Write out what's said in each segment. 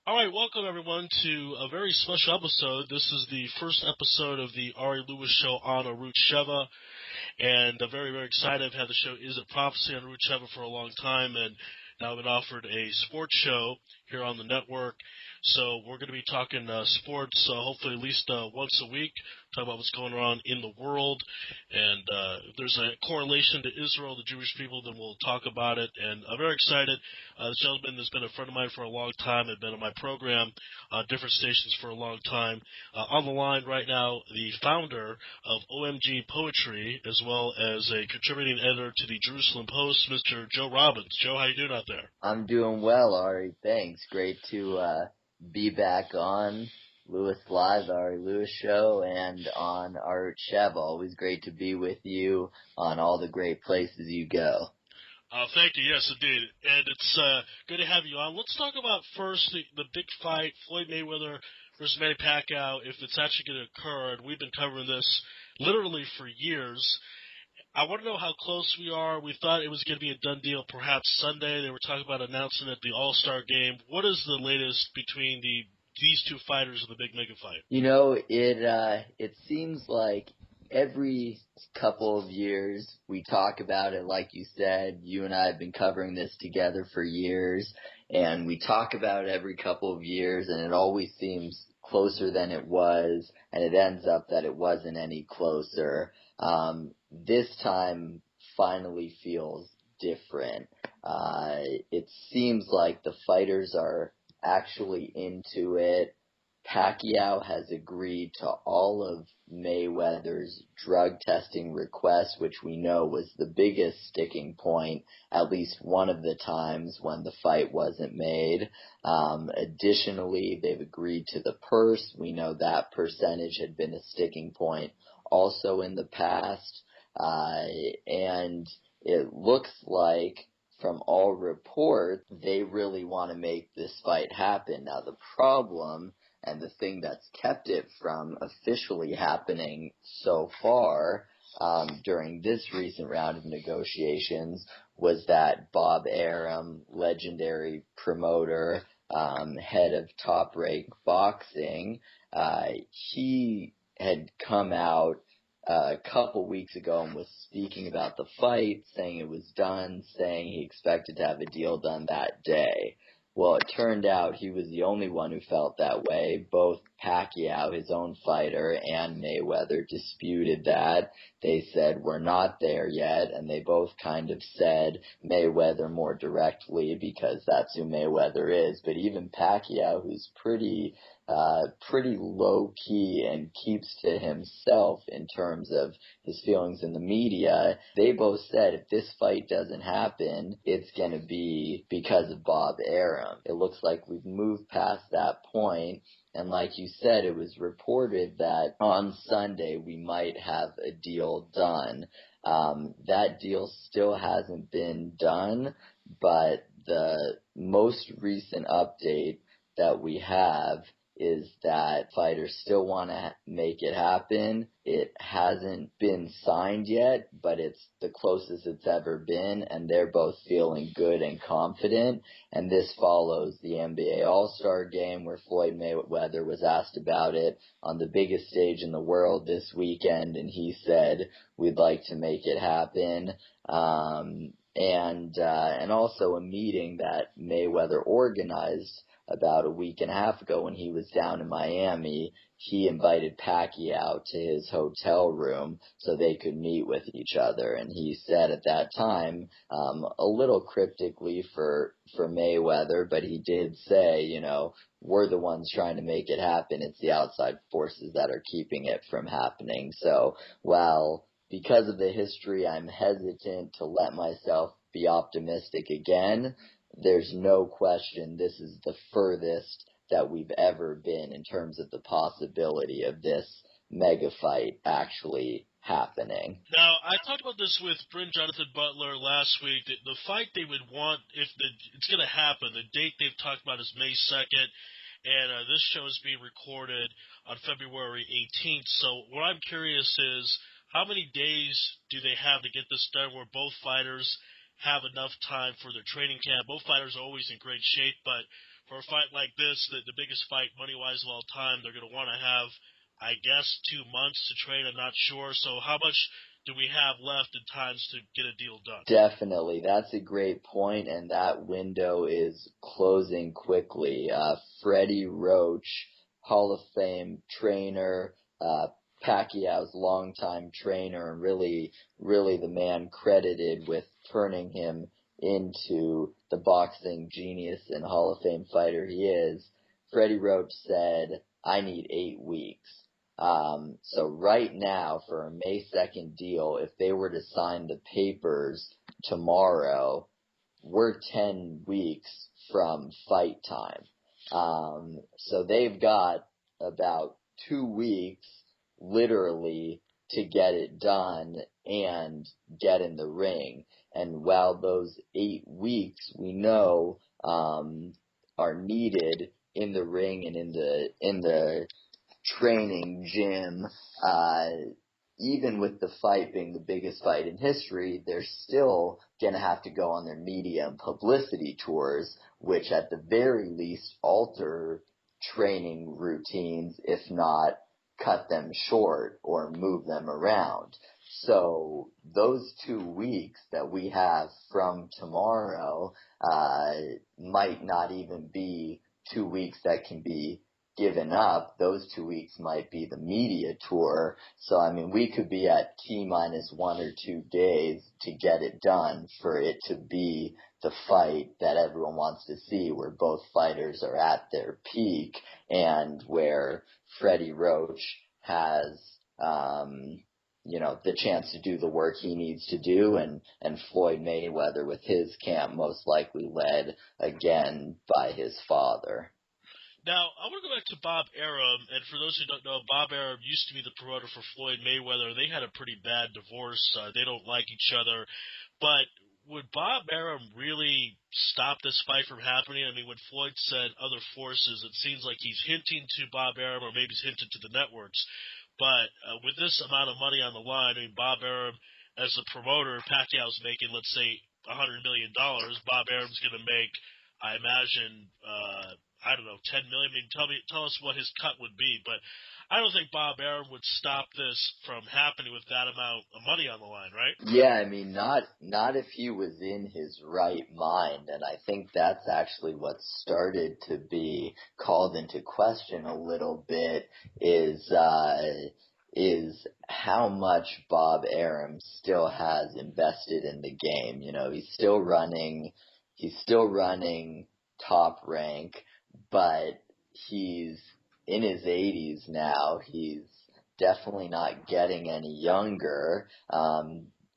All right, welcome everyone to a very special episode. This is the first episode of the Ari Louis show on Arut Sheva, and I'm very, very excited. I've had the show Is It Prophecy on Arut Sheva for a long time, and now I've been offered a sports show here on the network. So we're going to be talking sports, hopefully at least once a week, talk about what's going on in the world, and if there's a correlation to Israel, the Jewish people, then we'll talk about it. And I'm very excited. This gentleman has been a friend of mine for a long time, had been on my program on different stations for a long time. On the line right now, the founder of OMG Poetry, as well as a contributing editor to the Jerusalem Post, Mr. Joe Robbins. Joe, how you doing out there? I'm doing well, Ari. Thanks. Great to be back on Louis Live, Ari Louis Show, and on Arut Sheva. Always great to be with you on all the great places you go. Thank you. Yes, indeed. And it's good to have you on. Let's talk about first the big fight, Floyd Mayweather versus Manny Pacquiao, if it's actually going to occur. And we've been covering this literally for years. I want to know how close we are. We thought it was going to be a done deal perhaps Sunday. They were talking about announcing at the All-Star game. What is the latest between these two fighters in the big mega fight? You know, it seems like every couple of years we talk about it. Like you said, you and I have been covering this together for years, and we talk about it every couple of years, and it always seems closer than it was, and it ends up that it wasn't any closer. This time finally feels different. It seems like the fighters are actually into it. Pacquiao has agreed to all of Mayweather's drug testing requests, which we know was the biggest sticking point at least one of the times when the fight wasn't made. Additionally, they've agreed to the purse. We know that percentage had been a sticking point also in the past. And it looks like from all reports, they really want to make this fight happen. Now, the problem and the thing that's kept it from officially happening so far during this recent round of negotiations was that Bob Arum, legendary promoter, head of Top Rank Boxing, he had come out a couple weeks ago and was speaking about the fight, saying it was done, saying he expected to have a deal done that day. Well, it turned out he was the only one who felt that way. Both Pacquiao, his own fighter, and Mayweather disputed that. They said, we're not there yet, and they both kind of said Mayweather more directly because that's who Mayweather is. But even Pacquiao, who's pretty low-key and keeps to himself in terms of his feelings in the media, they both said if this fight doesn't happen, it's going to be because of Bob Arum. It looks like we've moved past that point, and like you said, it was reported that on Sunday we might have a deal done. That deal still hasn't been done, but the most recent update that we have is that fighters still want to make it happen. It hasn't been signed yet, but it's the closest it's ever been, and they're both feeling good and confident. And this follows the NBA All-Star Game where Floyd Mayweather was asked about it on the biggest stage in the world this weekend, and he said, we'd like to make it happen. And also a meeting that Mayweather organized about a week and a half ago when he was down in Miami. He invited Pacquiao to his hotel room so they could meet with each other. And he said at that time, a little cryptically for Mayweather, but he did say, you know, we're the ones trying to make it happen. It's the outside forces that are keeping it from happening. So while because of the history, I'm hesitant to let myself be optimistic again, there's no question this is the furthest that we've ever been in terms of the possibility of this mega fight actually happening. Now, I talked about this with Bryn Jonathan Butler last week. The fight they would want, if it's going to happen, the date they've talked about is May 2nd, and this show is being recorded on February 18th. So what I'm curious is, how many days do they have to get this done where both fighters have enough time for their training camp? Both fighters are always in great shape, but for a fight like this, the biggest fight money-wise of all time, they're going to want to have, I guess, 2 months to train. I'm not sure. So how much do we have left in times to get a deal done? Definitely. That's a great point, and that window is closing quickly. Freddie Roach, Hall of Fame trainer, Pacquiao's longtime trainer, and really the man credited with turning him into the boxing genius and Hall of Fame fighter he is. Freddie Roach said, "I need 8 weeks." So right now, for a May 2nd deal, if they were to sign the papers tomorrow, we're 10 weeks from fight time. So they've got about 2 weeks, literally, to get it done and get in the ring. And while those 8 weeks, we know, are needed in the ring and in the training gym, even with the fight being the biggest fight in history, they're still going to have to go on their media and publicity tours, which at the very least alter training routines, if not cut them short or move them around. So those 2 weeks that we have from tomorrow might not even be 2 weeks that can be given up. Those 2 weeks might be the media tour. So, I mean, we could be at T-minus 1 or 2 days to get it done for it to be the fight that everyone wants to see, where both fighters are at their peak and where Freddie Roach has, the chance to do the work he needs to do, and Floyd Mayweather with his camp most likely led again by his father. Now, I want to go back to Bob Arum, and for those who don't know, Bob Arum used to be the promoter for Floyd Mayweather. They had a pretty bad divorce. They don't like each other. But would Bob Arum really stop this fight from happening? I mean, when Floyd said other forces, it seems like he's hinting to Bob Arum, or maybe he's hinting to the networks. But with this amount of money on the line, I mean, Bob Arum, as the promoter, Pacquiao's making, let's say, $100 million. Bob Arum's going to make, I imagine, I don't know, 10 million. I mean, tell us what his cut would be. But I don't think Bob Arum would stop this from happening with that amount of money on the line, right? Yeah, I mean, not if he was in his right mind, and I think that's actually what started to be called into question a little bit is how much Bob Arum still has invested in the game. He's still running Top Rank, but he's in his 80s now. He's definitely not getting any younger.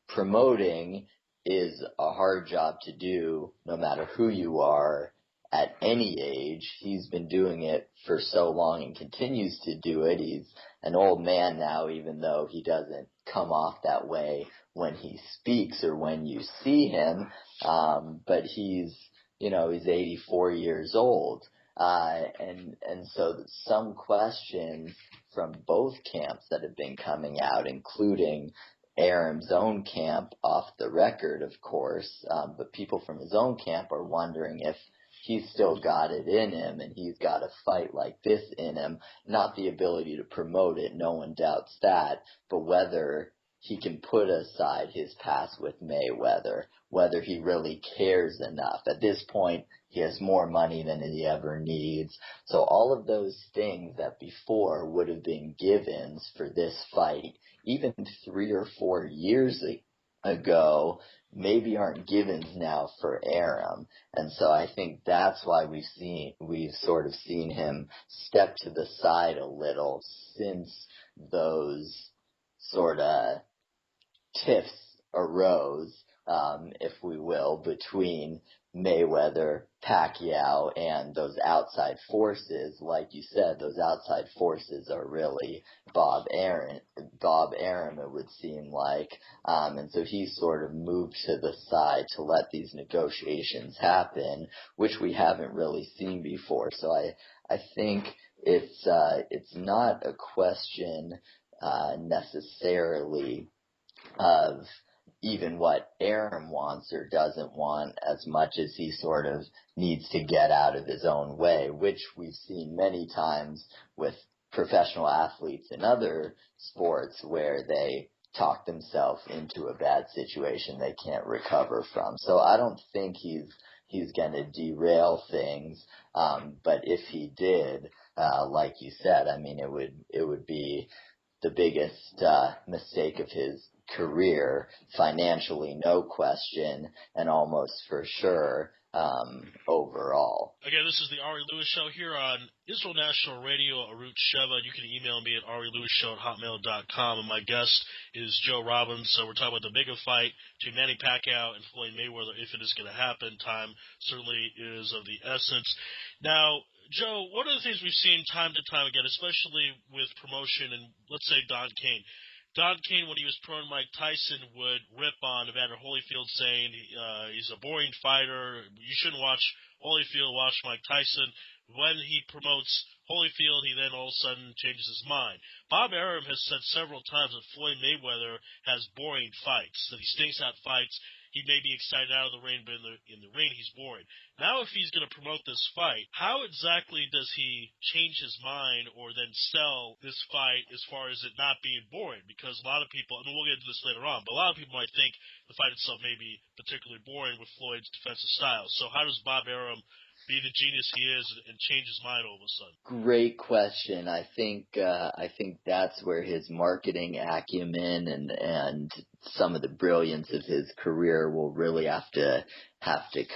Promoting is a hard job to do, no matter who you are, at any age. He's been doing it for so long and continues to do it. He's an old man now, even though he doesn't come off that way when he speaks or when you see him. But he's 84 years old. And so some questions from both camps that have been coming out, including Arum's own camp, off the record, of course, but people from his own camp are wondering if he's still got it in him and he's got a fight like this in him. Not the ability to promote it, no one doubts that, but whether he can put aside his past with Mayweather, whether he really cares enough. At this point, he has more money than he ever needs. So all of those things that before would have been givens for this fight, even 3 or 4 years ago, maybe aren't givens now for Arum. And so I think that's why we've sort of seen him step to the side a little since those sort of tiffs arose, if we will, between Mayweather, Pacquiao, and those outside forces. Like you said, those outside forces are really Bob Arum, it would seem like. And so he sort of moved to the side to let these negotiations happen, which we haven't really seen before. So I think it's not a question necessarily of even what Arum wants or doesn't want as much as he sort of needs to get out of his own way, which we've seen many times with professional athletes in other sports where they talk themselves into a bad situation they can't recover from. So I don't think he's going to derail things, but if he did, like you said, I mean, it would be the biggest mistake of his career, financially, no question, and almost for sure overall. Again, this is the Ari Louis Show here on Israel National Radio, Arut Sheva. You can email me at arilouisshow@hotmail.com, and my guest is Joe Robbins. So we're talking about the mega fight between Manny Pacquiao and Floyd Mayweather, if it is going to happen. Time certainly is of the essence. Now, Joe, one of the things we've seen time to time again, especially with promotion, and let's say Don King. Don King, when he was promoting Mike Tyson, would rip on Evander Holyfield, saying he's a boring fighter. You shouldn't watch Holyfield, watch Mike Tyson. When he promotes Holyfield, he then all of a sudden changes his mind. Bob Arum has said several times that Floyd Mayweather has boring fights, that he stinks out fights. He may be excited out of the ring, but in the ring he's boring. Now if he's going to promote this fight, how exactly does he change his mind or then sell this fight as far as it not being boring? Because a lot of people, and we'll get into this later on, but a lot of people might think the fight itself may be particularly boring with Floyd's defensive style. So how does Bob Arum be the genius he is and change his mind all of a sudden? Great question. I think that's where his marketing acumen and some of the brilliance of his career will really have to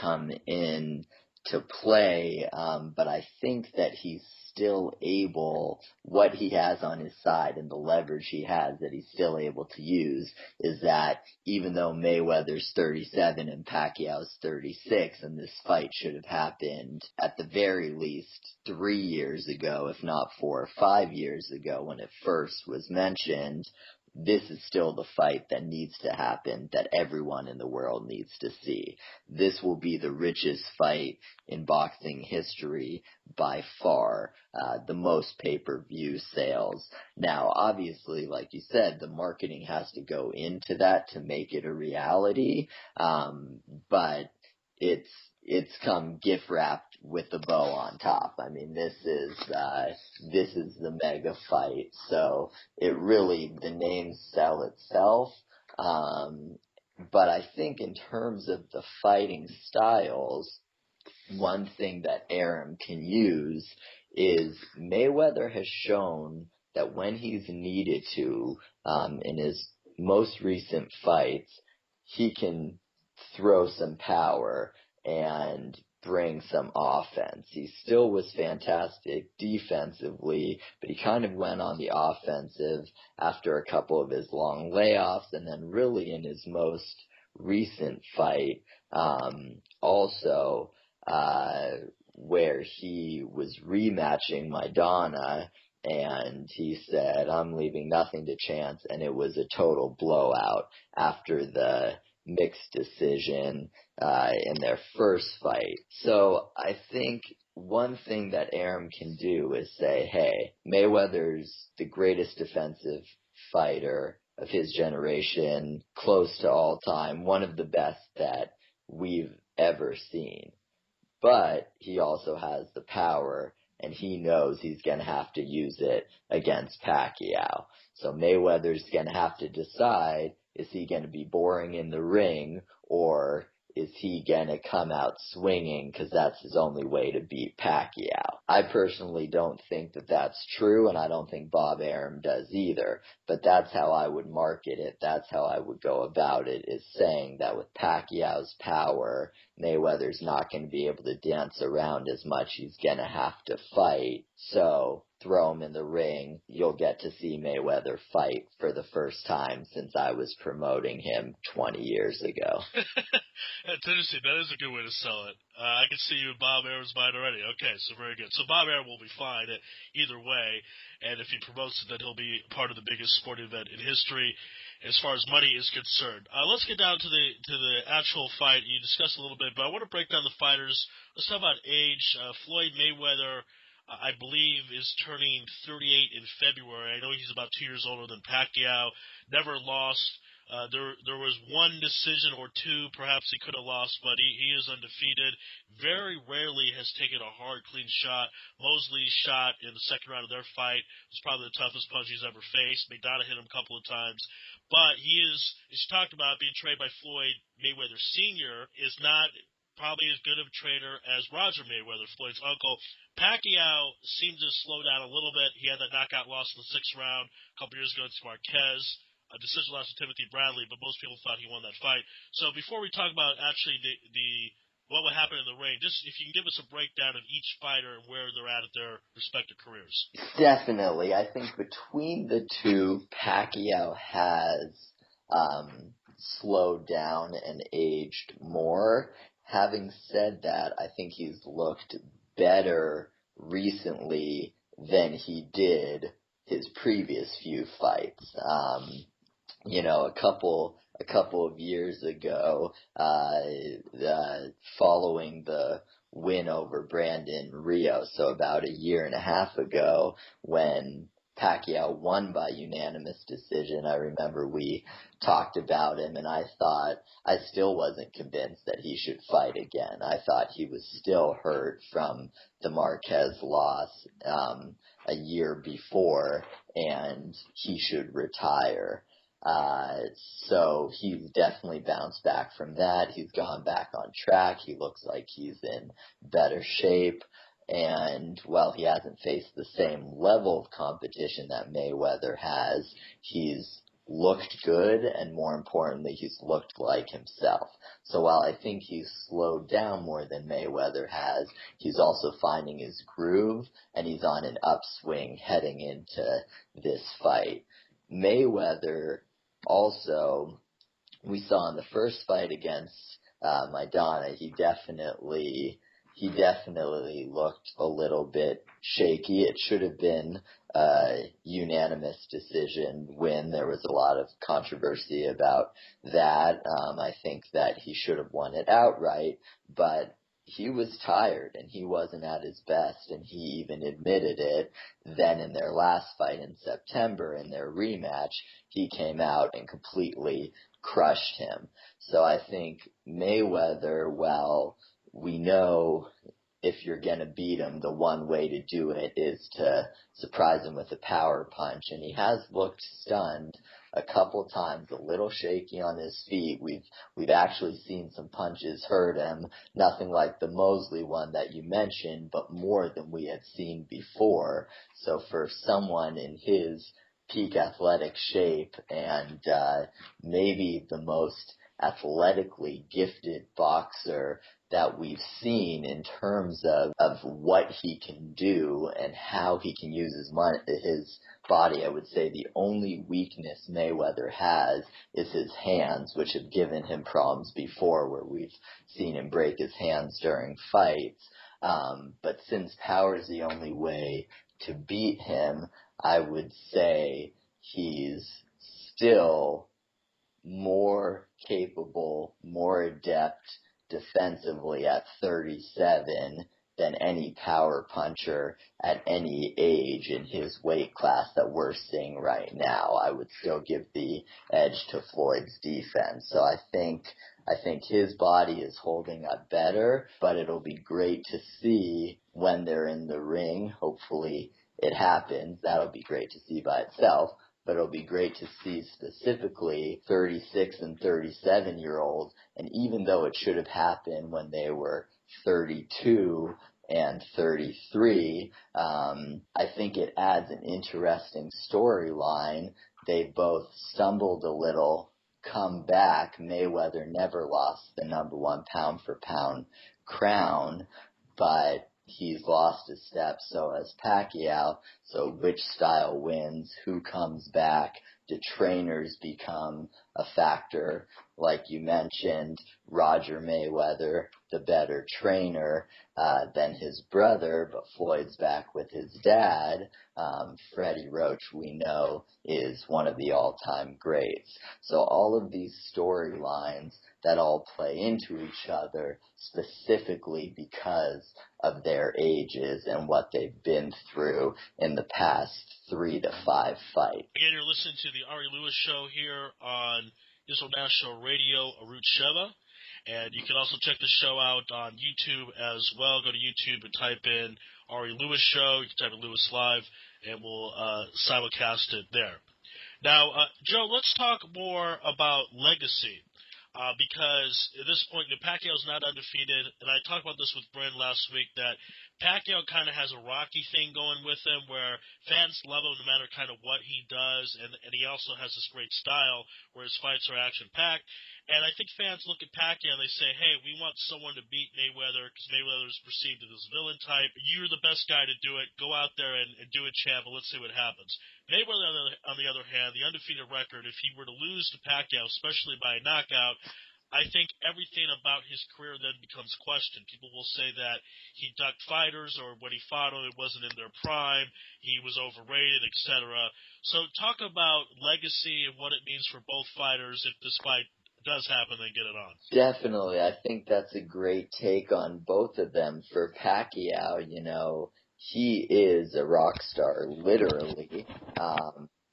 come in to play. But I think that he's still able, what he has on his side and the leverage he has that he's still able to use is that even though Mayweather's 37 and Pacquiao's 36, and this fight should have happened at the very least 3 years ago, if not 4 or 5 years ago when it first was mentioned, this is still the fight that needs to happen, that everyone in the world needs to see. This will be the richest fight in boxing history by far, the most pay-per-view sales. Now, obviously, like you said, the marketing has to go into that to make it a reality, but it's come gift wrapped with a bow on top. I mean, this is the mega fight. So it really, the name sell itself. But I think in terms of the fighting styles, one thing that Arum can use is Mayweather has shown that when he's needed to, in his most recent fights, he can throw some power and bring some offense. He still was fantastic defensively, but he kind of went on the offensive after a couple of his long layoffs, and then really in his most recent fight, also, where he was rematching Maidana, and he said, "I'm leaving nothing to chance," and it was a total blowout after the mixed decision in their first fight. So I think one thing that Arum can do is say, hey, Mayweather's the greatest defensive fighter of his generation, close to all time, one of the best that we've ever seen. But he also has the power, and he knows he's going to have to use it against Pacquiao. So Mayweather's going to have to decide, is he going to be boring in the ring, or is he going to come out swinging because that's his only way to beat Pacquiao? I personally don't think that that's true, and I don't think Bob Arum does either, but that's how I would market it. That's how I would go about it, is saying that with Pacquiao's power, Mayweather's not going to be able to dance around as much. He's going to have to fight. So throw him in the ring. You'll get to see Mayweather fight for the first time since I was promoting him 20 years ago. That's interesting. That is a good way to sell it. I can see you in Bob Arum's mind already. Okay, so very good. So Bob Arum will be fine either way, and if he promotes it, then he'll be part of the biggest sporting event in history as far as money is concerned. Let's get down to the actual fight. You discussed a little bit, but I want to break down the fighters. Let's talk about age. Floyd Mayweather, I believe, is turning 38 in February. I know he's about 2 years older than Pacquiao. Never lost. There was one decision or two perhaps he could have lost, but he is undefeated. Very rarely has taken a hard, clean shot. Mosley's shot in the second round of their fight was probably the toughest punch he's ever faced. McDonough hit him a couple of times. But he is, as you talked about, being trained by Floyd Mayweather Sr. is not probably as good of a trainer as Roger Mayweather, Floyd's uncle. Pacquiao seemed to slow down a little bit. He had that knockout loss in the sixth round a couple years ago to Marquez. A decision loss to Timothy Bradley, but most people thought he won that fight. So before we talk about actually the what would happen in the ring, just if you can give us a breakdown of each fighter and where they're at their respective careers. Definitely. I think between the two, Pacquiao has slowed down and aged more. Having said that, I think he's looked better recently than he did his previous few fights. A couple of years ago, following the win over Brandon Rio, so about a year and a half ago, when Pacquiao won by unanimous decision, I remember we talked about him, and I still wasn't convinced that he should fight again. I thought he was still hurt from the Marquez loss a year before, and he should retire. So he's definitely bounced back from that. He's gone back on track. He looks like he's in better shape. And while he hasn't faced the same level of competition that Mayweather has, he's looked good, and more importantly, he's looked like himself. So while I think he's slowed down more than Mayweather has, he's also finding his groove, and he's on an upswing heading into this fight. Mayweather also, we saw in the first fight against Maidana, he definitely looked a little bit shaky. It should have been a unanimous decision win. There was a lot of controversy about that. I think that he should have won it outright, but he was tired and he wasn't at his best, and he even admitted it. Then in their last fight in September, in their rematch, he came out and completely crushed him. So I think Mayweather, well, we know if you're going to beat him, the one way to do it is to surprise him with a power punch. And he has looked stunned a couple times, a little shaky on his feet. We've actually seen some punches hurt him. Nothing like the Mosley one that you mentioned, but more than we had seen before. So for someone in his peak athletic shape and maybe the most athletically gifted boxer that we've seen in terms of what he can do and how he can use his body, I would say the only weakness Mayweather has is his hands, which have given him problems before, where we've seen him break his hands during fights. But since power is the only way to beat him, I would say he's still more capable, more adept defensively at 37 than any power puncher at any age in his weight class that we're seeing right now. I would still give the edge to Floyd's defense. So I think his body is holding up better, but it'll be great to see when they're in the ring. Hopefully it happens. That'll be great to see by itself. But it'll be great to see specifically 36 and 37-year-olds. And even though it should have happened when they were 32 and 33, I think it adds an interesting storyline. They both stumbled a little, come back. Mayweather never lost the number one pound-for-pound crown, but he's lost a step, so has Pacquiao. So which style wins? Who comes back? Do trainers become a factor? Like you mentioned, Roger Mayweather, the better trainer than his brother, but Floyd's back with his dad. Freddie Roach, we know, is one of the all-time greats. So all of these storylines that all play into each other specifically because of their ages and what they've been through in the past 3 to 5 fights. Again, you're listening to the Ari Louis Show here on International Radio Arut Sheva. And you can also check the show out on YouTube as well. Go to YouTube and type in Ari Louis Show. You can type in Louis Live, and we'll simulcast it there. Now, Joe, let's talk more about legacy. Because at this point, Pacquiao's not undefeated, and I talked about this with Bryn last week, that Pacquiao kind of has a Rocky thing going with him where fans love him no matter kind of what he does, and he also has this great style where his fights are action-packed. And I think fans look at Pacquiao and they say, hey, we want someone to beat Mayweather because Mayweather is perceived as a villain type. You're the best guy to do it. Go out there and do it, champ, and let's see what happens. Mayweather, on the other hand, the undefeated record, if he were to lose to Pacquiao, especially by a knockout, I think everything about his career then becomes questioned. People will say that he ducked fighters, or when he fought them, it wasn't in their prime, he was overrated, etc. So talk about legacy and what it means for both fighters if this fight does happen, then get it on. Definitely. I think that's a great take on both of them. For Pacquiao, he is a rock star, literally,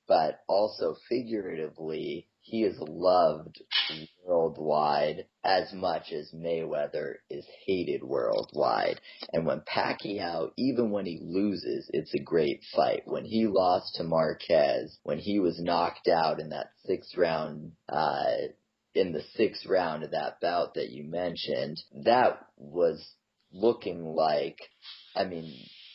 but also figuratively, he is loved worldwide as much as Mayweather is hated worldwide. And when Pacquiao, even when he loses, it's a great fight. When he lost to Marquez, when he was knocked out in that sixth round of that bout that you mentioned, that was looking like,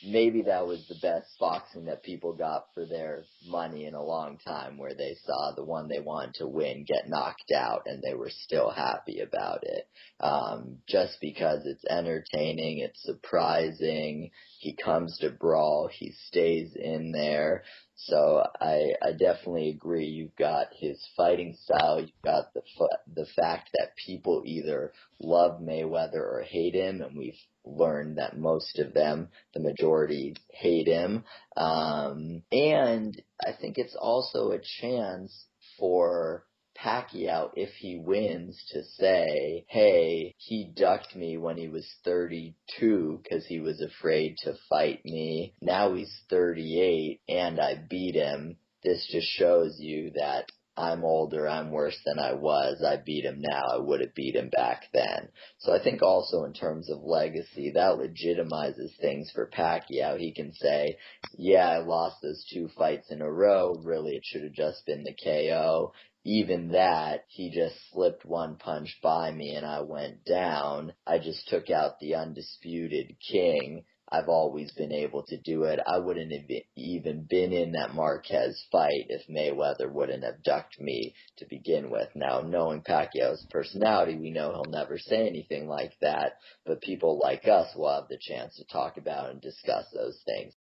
maybe that was the best boxing that people got for their money in a long time, where they saw the one they wanted to win get knocked out and they were still happy about it. Just because it's entertaining, it's surprising, he comes to brawl, he stays in there. So I definitely agree. You've got his fighting style. You've got the fact that people either love Mayweather or hate him, and we've learned that most of them, the majority, hate him. And I think it's also a chance for Pacquiao, if he wins, to say, hey, he ducked me when he was 32 because he was afraid to fight me. Now he's 38 and I beat him. This just shows you that I'm older, I'm worse than I was, I beat him now, I would have beat him back then. So I think also in terms of legacy, that legitimizes things for Pacquiao. He can say, yeah, I lost those 2 fights in a row, really it should have just been the KO. Even that, he just slipped one punch by me and I went down. I just took out the undisputed king. I've always been able to do it. I wouldn't have even been in that Marquez fight if Mayweather wouldn't have ducked me to begin with. Now, knowing Pacquiao's personality, we know he'll never say anything like that, but people like us will have the chance to talk about and discuss those things.